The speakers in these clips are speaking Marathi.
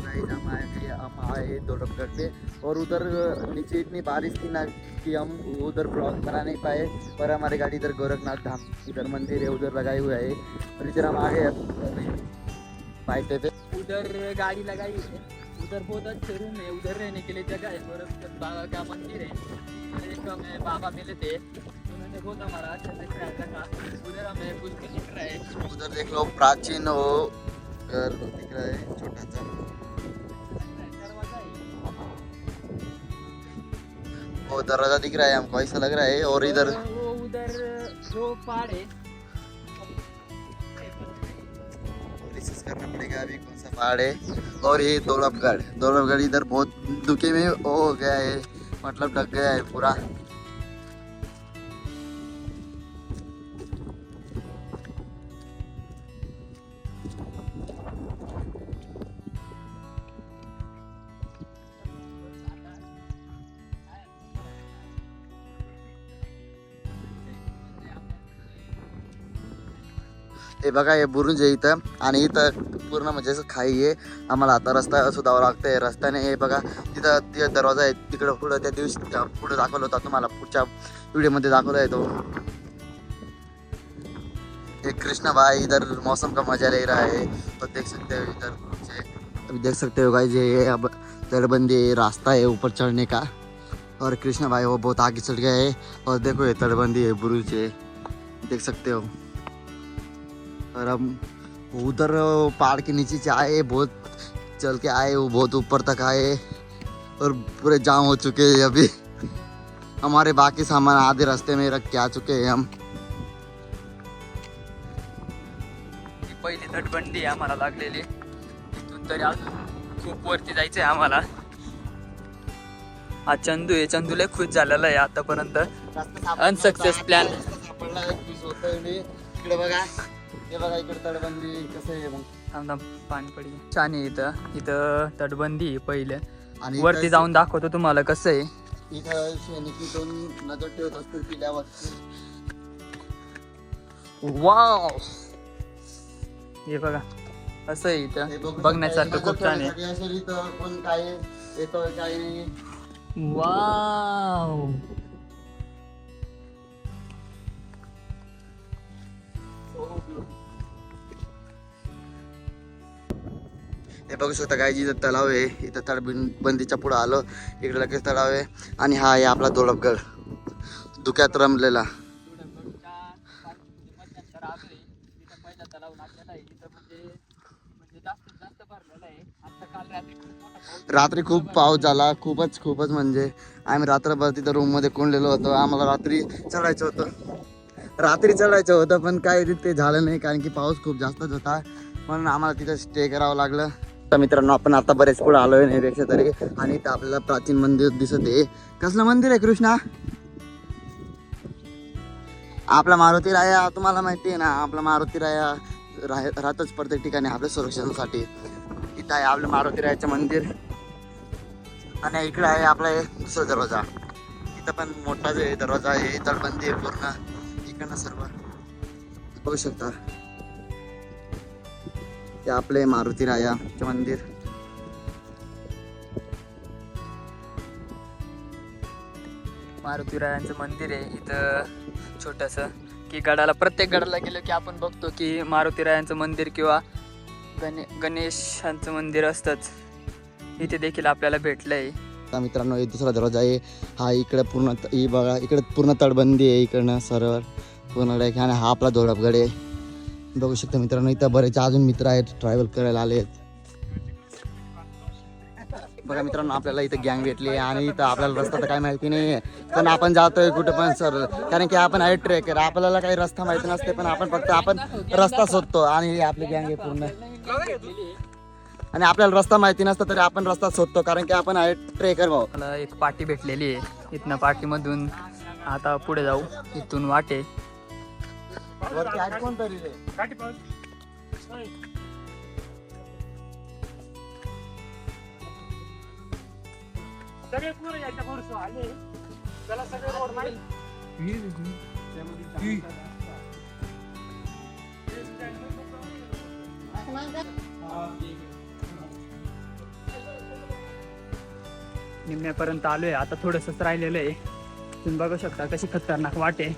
हम आए दौलतगढ़ पे और उधर नीचे इतनी बारिश थी ना कि हम उधर ब्लॉक बना नहीं पाए। पर हमारी गाड़ी इधर गोरखनाथ धाम इधर मंदिर है उधर लगाए हुए है और इधर हम आ गए पाइटे पे। उधर गाड़ी लगाई है, उधर बहुत अच्छे रूम है, उधर रहने के लिए जगह है। गोरखनाथ बाबा का मंदिर है। एक हमें बाबा मिले थे, उन्होंने बहुत हमारा अच्छा से ख्याल रखा। उधर हमें कुछ भी दिख रहा है। उधर देख लो प्राचीन वो घर दिख रहा है छोटा सा, वो दरवाजा दिख रहा है हमको ऐसा लग रहा है। और इधर वो उधर जो पहाड़ है, रिसर्च करना पड़ेगा अभी कौन सा पहाड़ है। और ये दौलतगढ़ इधर बहुत दुखे में वो हो गया है, मतलब ढक गया है पूरा। हे बघा हे बुरुज आहे इथं आणि इथं पूर्ण म्हणजे असं खाई आहे. आम्हाला आता रस्ता शोधावा लागतंय. रस्त्याने हे बघा तिथं ते दरवाजा आहे तिकडं पुढं त्या दिवशी पुढे दाखवलं होता तुम्हाला पुढच्या व्हिडिओमध्ये दाखवला आहे तो. एक कृष्णा भाई इधर मौसम का मजा ले रहा है और देख सकते हो इधर अभी देख सकते हो गाइस ये अब तटबंदी रास्ता है ऊपर चढ़ने का और कृष्णा भाई वो बहुत आगे चढ़ गया है. और देखो ये तटबंदी है बुरुज है देख सकते हो. और हम उधर पहाड़ के नीचे से आए बहुत चल के आए वो बहुत ऊपर तक आए और पूरे जाम हो चुके हैं. अभी हमारे बाकी सामान आधे रास्ते में रख के आ चुके हैं हम. पहिली तटबंदी आम्हाला लागलेली. इथून तरी अजून खूप वरती जायचंय आम्हाला. हा चंदू आहे, चंदूला खुश झालेला आहे आतापर्यंत. Unsuccess plan. इकडे बघा हे बघा इकडे तटबंदी कसं आहे मग थांब पाणी पडी छान आहे. इथं तटबंदी आहे पहिलं आणि वरती जाऊन दाखवतो तुम्हाला कसं आहे. इथं सैनिकी दोन नजर ठेवत असतील किल्ल्यावर. वाव हे बघा असं आहे इथं बघण्यासारखं खूप छान आहे. इथं पण काय येतो काय नाही. वाव हे बघू शकता काय इथं तलाव आहे. इथं तटबंदीच्या पुढे आलो इकडे लगेच तलाव आहे आणि हा आहे आपला दौलतगड धुक्यात रमलेला. रात्री खूप पाऊस झाला खूपच म्हणजे आम्ही रात्रभर तिथं रूम मध्ये कोंडलेलो होतो. आम्हाला रात्री चढायचं होतं पण काय ते झालं नाही कारण की पाऊस खूप जास्तच होता म्हणून आम्हाला तिथं स्टे करावं लागलं. तर मित्रांनो आपण आता बरेच पुढे आलोय नाहीपेक्षा तरी आणि इथं आपल्याला प्राचीन मंदिर दिसत आहे. कसलं मंदिर आहे कृष्णा? आपला मारुती राया तुम्हाला माहिती आहे ना. आपला मारुती राया राहतच प्रत्येक ठिकाणी आपल्या सुरक्षेसाठी. इथं आहे आपलं मारुती रायाचं मंदिर आणि इकडे आहे आपला दुसरा दरवाजा. इथं पण मोठा जे दरवाजा आहे तटबंदी आहे पूर्ण इकडनं सर्व बघू शकता. ते आपले मारुती रायाचे मंदिर. मारुती रायांचं मंदिर आहे इथं छोटंसं की गडाला प्रत्येक गडाला गेलो की आपण बघतो की मारुती रायांचं मंदिर किंवा गणेशांचं मंदिर असतंच. इथे देखील आपल्याला भेटलंय. मित्रांनो हे दुसरा दरवाजा आहे. हा इकडे पूर्ण ही बघा इकडे पूर्ण तटबंदी आहे इकडनं सरळ पूर्ण आणि हा आपला दौलतगड आहे. बघू शकता मित्रांनो इथं बरेच अजून मित्र आहेत ट्रॅव्हल करायला आले आहेत. बघा मित्रांनो आपल्याला इथं गँग भेटली आणि इथं आपल्याला रस्ता तर काय माहिती नाही पण आपण जातोय कुठे पण सर कारण की आपण आहे ट्रेकर. आपल्याला काही रस्ता माहिती नसते पण आपण रस्ता शोधतो आणि आपली गँग आहे पूर्ण आणि आपल्याला रस्ता माहिती नसता तरी आपण रस्ता शोधतो कारण की आपण आहे ट्रेकर भाऊ. मला एक पाटी भेटलेली आहे. इथनं पाटीमधून आता पुढे जाऊ. इथून वाटे निम्म्यापर्यंत आलोय. आता थोडंसंच राहिलेलं आहे. तुम्ही बघू शकता कशी खतरनाक वाट आहे.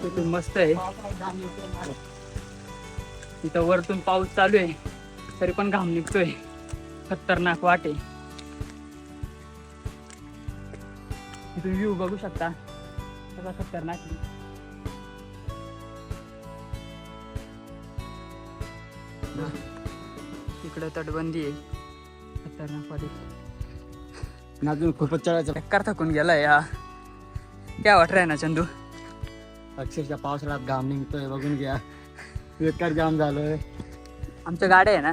तिथून मस्त आहे. इथं वरतून पाऊस चालू आहे तरी पण घाम निघतोय. खतरनाक वाट आहे. इथून व्ह्यू बघू शकता कसा खतरनाक आहे. इकडे तटबंदी आहे खतरनाक वाली. अजून खूपच चढायचं. बेकार थकून गेलाय या. काय वाट रहा है ना चंदू? अक्षरशः पावसाळ्यात घाम निघतोय बघून घ्या. बेकार जाम झालोय. आमच्या गाड्या आहे ना,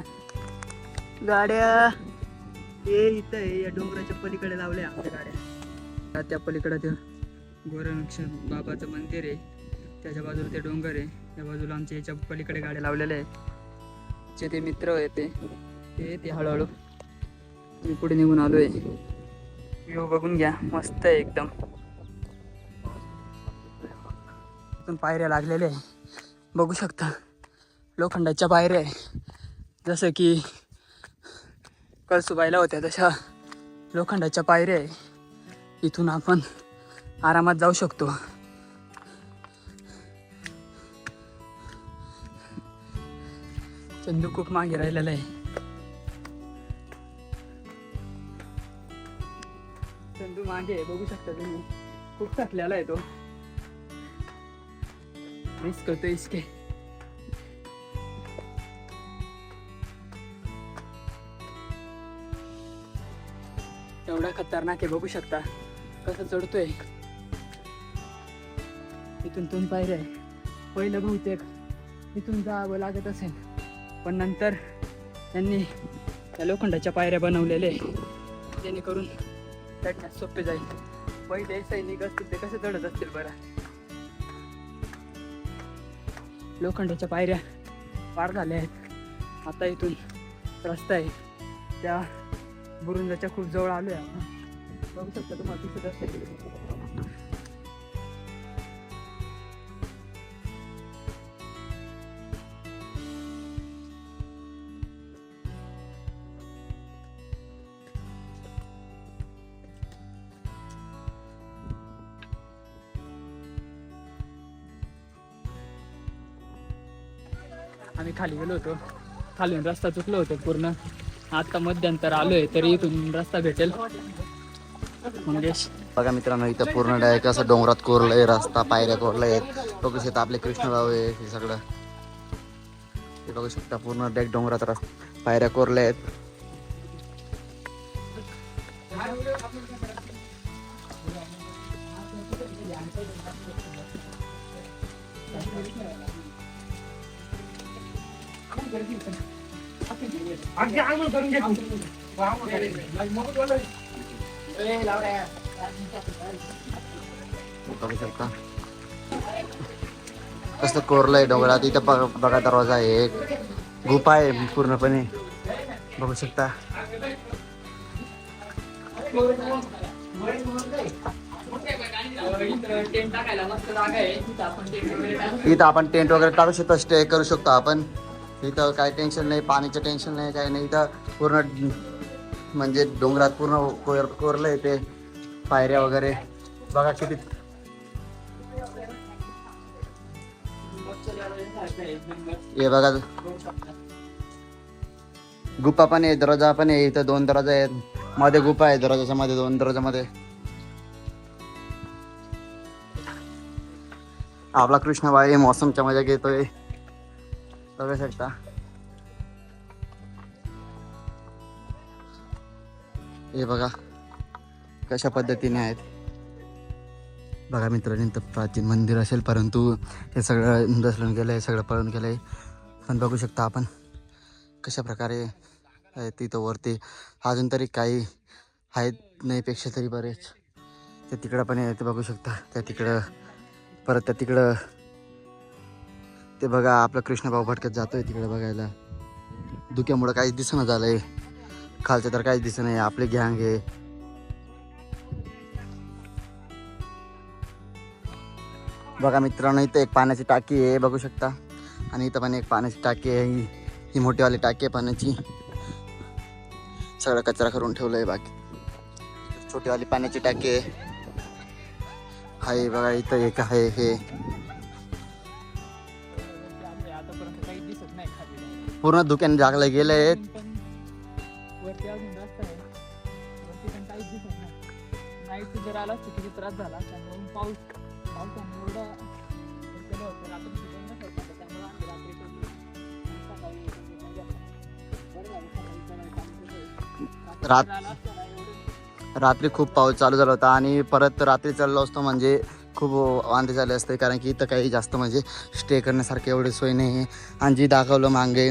गाड्या हे इथं आहे या डोंगराच्या पलीकडे लावल्या आमच्या गाड्या. त्या पलीकडे ते गोरक्षण बाबाचं मंदिर आहे, त्याच्या बाजूला ते डोंगर आहे, त्या बाजूला आमच्या याच्या पलीकडे गाड्या लावलेल्या आहेत. जे ते मित्र होते ते हळूहळू मी पुढे निघून आलोय. व्ह्यू बघून घ्या मस्त आहे एकदम. पायऱ्या लागलेल्या आहे बघू शकता. लोखंडाच्या पायऱ्या आहे, जसं की कळसुबाईला होत्या तशा लोखंडाच्या पायऱ्या आहे. इथून आपण आरामात जाऊ शकतो. चंदू खूप मागे राहिलेला आहे. चंदू मागे आहे बघू शकता तुम्ही. खूप थकलेला आहे तो. मिस करतो इसके. एवढा खतरनाक आहे बघू शकता कसं चढतोय. इथून 2 पायऱ्या आहे. पहिलं बहुतेक इथून जावं लागत असेल, पण नंतर त्यांनी त्या लोखंडाच्या पायऱ्या बनवलेल्या आहे जेणेकरून चढण्यास सोपे जाईल. पहिले सैनिक असतील ते कसे चढत असतील बरं. लोखंडाच्या पायऱ्या पार झाल्या आहेत. आता इथून रस्ता आहे त्या बुरुंजाच्या खूप जवळ आलोय आपण. बघू शकता तुम्हाला दिसत असेल. आम्ही खाली गेलो होतो, खालून रस्ता चुकलो होतो पूर्ण. आता मध्यंतर आलोय तरी इथून रस्ता भेटेल. मंगेश बघा मित्रांनो, इथं पूर्ण डायरेक्ट असं डोंगरात कोरलंय रस्ता, पायऱ्या कोरल्या आहेत. बघू शकता आपले कृष्णराव आहे हे सगळं. हे बघू शकता पूर्ण डायरेक्ट डोंगरात पायऱ्या कोरल्या आहेत. बघू शकता कसं कोरलंय डोंगरात. इथं बघा दरवाजा आहे, एक गुफा आहे पूर्णपणे बघू शकता. इथं आपण टेंट वगैरे टाकू शकतो, स्टे करू शकतो आपण. इथं काय टेन्शन नाही, पाणीचं टेन्शन नाही, काही नाही. इथं पूर्ण म्हणजे डोंगरात पूर्ण कोरलंय ते पायऱ्या वगैरे बघा किती. हे बघा गुफा पण आहे, दरवाजा पण आहे. इथं 2 दरवाजा आहेत, मध्ये गुफा आहे, दरवाजाच्या मध्ये 2 दरवाजामध्ये आपला कृष्णबाई मौसमच्या मजा घेतोय बघू शकता. हे बघा कशा पद्धतीने आहेत. बघा मित्रांनो, तर प्राचीन मंदिर असेल परंतु हे सगळं दसलून गेलं आहे, सगळं पळून गेलं आहे. पण बघू शकता आपण कशा प्रकारे तिथं वरती अजून तरी काही आहेत, नाहीपेक्षा तरी बरेच. ते तिकडं पण आहे, ते बघू शकता. त्या तिकडं परत त्या तिकडं ते बघा आपला कृष्णभाऊ भटकत जातोय तिकडे बघायला. धुक्यामुळं काहीच दिसणं झालंय, खालचं तर काहीच दिसत नाही. आपली गँग आहे. बघा मित्रांनो, इथं एक पाण्याची टाकी आहे बघू शकता, आणि इथं पण एक पाण्याची टाकी आहे. ही मोठीवाली टाकी आहे पाण्याची. सगळा कचरा करून ठेवलाय. बाकी छोटीवाली पाण्याची टाकी आहे. बघा इथं एक आहे हे आतापर्यंत काही दिसत नाही खाली. पूर्ण धुक्याने झाकलं गेलंय. वरती अजून रस्ता आहे, वरती पण काहीच दिसत नाही. नाईट जर आला असतो किती त्रास झाला. त्यामुळे पावसाने एवढा केलं होतं. रात्री तिथे नसत होतं, त्यामुळे आम्ही रात्री सकाळी बरं झालं सकाळी करायला काम केलं. रात- आला असता ना एवढं रात्री खूप पाऊस चालू झाला होता आणि परत रात्री चाललो असतो म्हणजे खूप वांदे झाले असते, कारण की इथं काही जास्त म्हणजे स्टे करण्यासारखी एवढी सोय नाही आहे. आणि जी दाखवलं मागे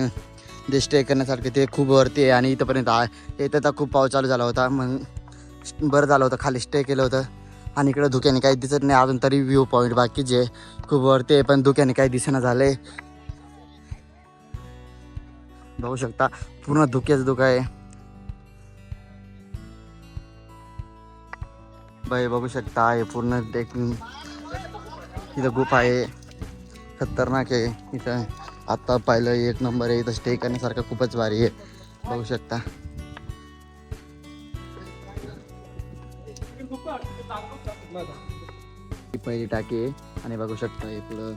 जे स्टे करण्यासारखे ते खूप वरती आहे आणि इथंपर्यंत येतं तर खूप पाऊस चालू झाला होता. मग बरं झालं होतं खाली स्टे केलं होतं. आणि इकडे धुक्याने काही दिसत नाही अजून तरी. व्ह्यू पॉईंट बाकी जे खूप वरती आहे पण धुक्याने काही दिसेना झाले. बघू शकता पूर्ण धुक्याच धुका आहे. बाई बघू शकता हे पूर्ण इथं गुफा आहे, खतरनाक आहे. इथं आता पाहिलं एक नंबर आहे. इथं स्टे करण्यासारखं खूपच भारी आहे. बघू शकता ही पहिली टाकी आहे. आणि बघू शकता हे पुढं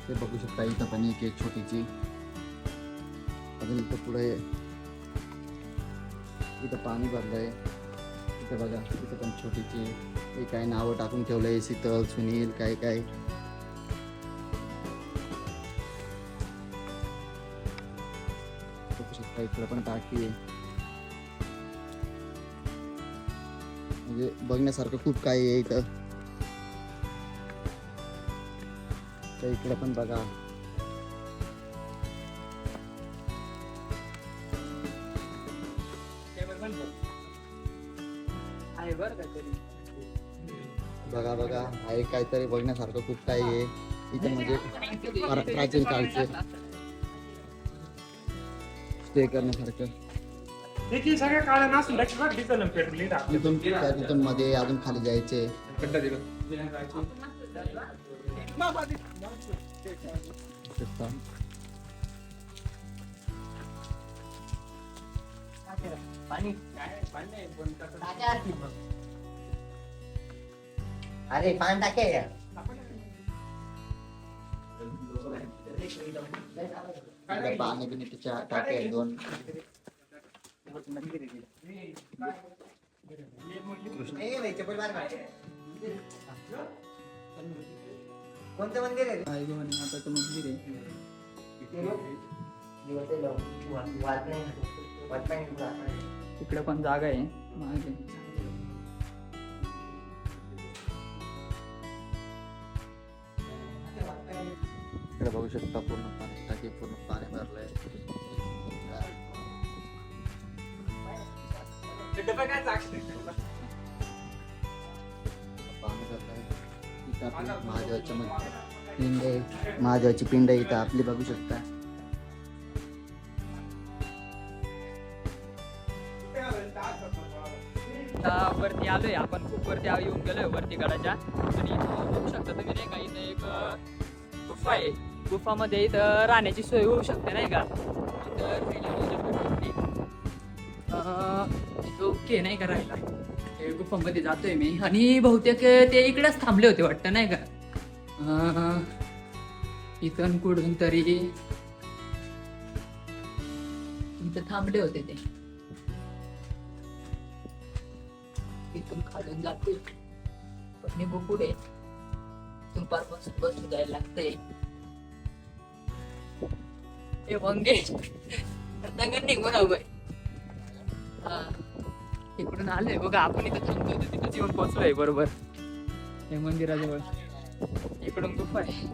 ते बघू शकता. इथं पण एक छोटीची अजून इथं पुढे इथं पाणी भरलंय. इथं बघा इथं पण छोटीची हे काय नावं टाकून ठेवलंय, शीतल, सुनील काय काय. बघू शकता इकडं पण टाकी आहे. म्हणजे बघण्यासारखं खूप काही आहे इथं. तर इकडं पण बघा आहे बरं का तरी. बघा बघा आहे काहीतरी बघण्यासारखं खूप काही आहे इथं. म्हणजे प्राचीन काळचे स्टे करण्यासारखं. सगळ्या काळा नासून डिझेल पेट्रोल तिथून मध्ये अजून खाली जायचे. अरे पान टाके पाणी बिनीच्या टाक्या आहेत 2. कोणतं मंदिर आहे माताचं मंदिर आहे. तिकडे पण जागा आहे मागे. इकडे बघू शकता पूर्ण पाणी टाकी पूर्ण पाणी भरलंय. पाणी भरलंय. इथं आपली महादेवाच्या पिंड आहे. महादेवाची पिंड आहे इथं आपली बघू शकता. आता वरती आलोय आपण, खूप वरती येऊन गेलोय वरती गडाच्या. आणि इथं बघू शकता तुम्ही नाही का, इथं एक गुफा आहे. गुफामध्ये इथं राहण्याची सोय होऊ शकते नाही का. इथं ओके नाही का राहायला. ते गुफामध्ये जातोय मी आणि बहुतेक ते इकडेच थांबले होते वाटतं नाही का. इथून कुठून तरी इथं थांबले होते ते. इथून खालून जाते पण निघू पुढे. इथून पारपासून बसून जायला लागतंय. हे वंगे निघून हवंय. हा इकडून आलोय बघा आपण. इथं थांबतो तिथं येऊन पोहोचलोय बरोबर हे मंदिराजवळ. इकडून गुफा आहे.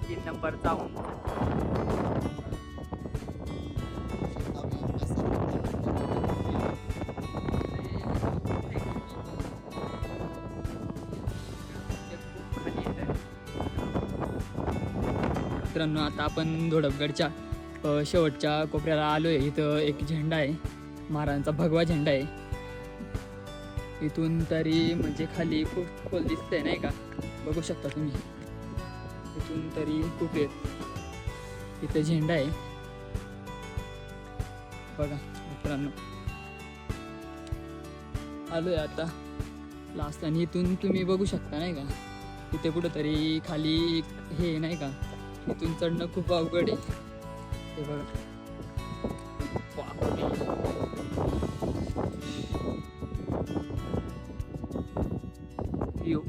3 नंबर जाऊन मित्रांनो आता आपण धोडपगडच्या शेवटच्या कोपऱ्याला आलोय. इथं एक झेंडा आहे, महाराजांचा भगवा झेंडा आहे. इथून तरी म्हणजे खाली खूप खोल दिसतंय नाही का. बघू शकता तुम्ही इथून तरी खूप आहेत. इथे झेंडा आहे बघा मित्रांनो. आलोय आता लास्ट आणि इथून तुम्ही बघू शकता नाही का तिथे कुठंतरी खाली हे नाही का इथून चढणं खूप अवघड आहे. हे बघा व्ह्यू